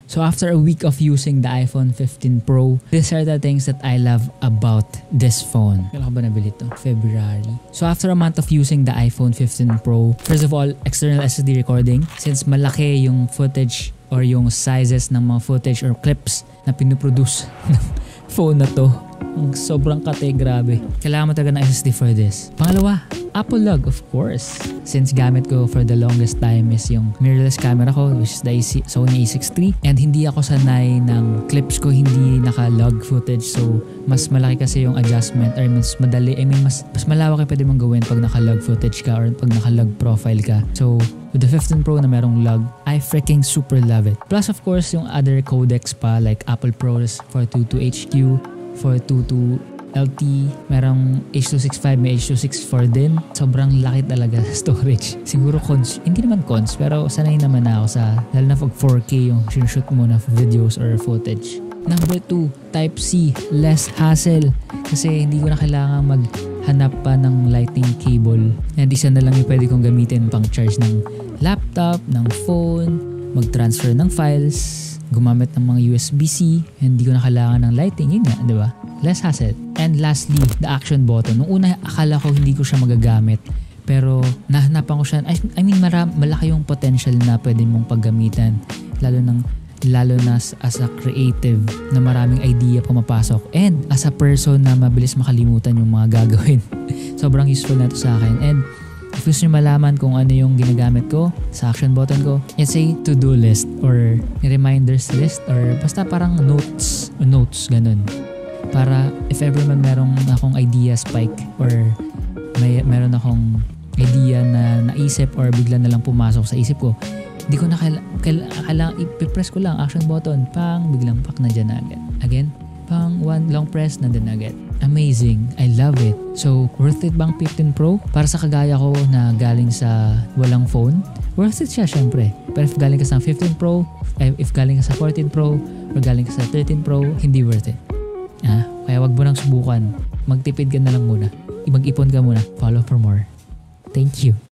So after a week of using the iPhone 15 Pro, these are the things that I love about this phone. Kailan ko ba nabili ito? February. So after a month of using the iPhone 15 Pro, first of all, external SSD recording. Since malaki yung footage or yung sizes ng mga footage or clips na pinuproduce ng phone na to, sobrang kate, grabe. Kailangan mo talaga ng SSD for this. Pangalawa, Apple log, of course. Since gamit ko for the longest time is yung mirrorless camera ko, which is the Sony a6 III, and hindi ako sanay ng clips ko hindi naka-log footage, so mas malaki kasi yung adjustment or mas madali, mas malawak yung pwede mong gawin pag naka-log footage ka or pag naka-log profile ka. So with the 15 Pro na merong log, I freaking super love it. Plus of course yung other codecs pa like Apple ProRes 422HQ, 422 LT, merong H.265, may H.264 din. Sobrang laki talaga sa storage. Siguro hindi naman cons, pero sanay naman na ako sa, lalo na pag 4K yung sinushoot mo na videos or footage. Number 2, Type-C, less hassle. Kasi hindi ko na kailangan maghanap pa ng lightning cable. And isa na lang yung pwede kong gamitin pang charge ng laptop, ng phone, mag-transfer ng files, gumamit ng mga USB-C, hindi ko na kailangan ng lighting, yun nga, di ba? Less hassle. And lastly, the action button. Nung una, akala ko hindi ko siya magagamit. Pero nahanapan ko siya. I mean, malaki yung potential na pwede mong paggamitan. Lalo na as a creative na maraming idea pumapasok. And as a person na mabilis makalimutan yung mga gagawin. Sobrang useful na ito sa akin. And if gusto nyo malaman kung ano yung ginagamit ko sa action button ko, it's a to-do list or reminders list or basta parang notes, ganun. Para if ever man merong akong idea spike or meron akong idea na naisip or bigla na lang pumasok sa isip ko, hindi ko na kailangan i-press ko lang action button, biglang na dyan na agad. Again, one long press na din agad. Amazing. I love it. So, worth it bang 15 Pro? Para sa kagaya ko na galing sa walang phone, worth it siya syempre. Pero if galing ka sa 15 Pro, if galing ka sa 14 Pro, or galing ka sa 13 Pro, hindi worth it. Kaya wag mo nang subukan. Magtipid ka na lang muna. Mag-ipon ka muna. Follow for more. Thank you.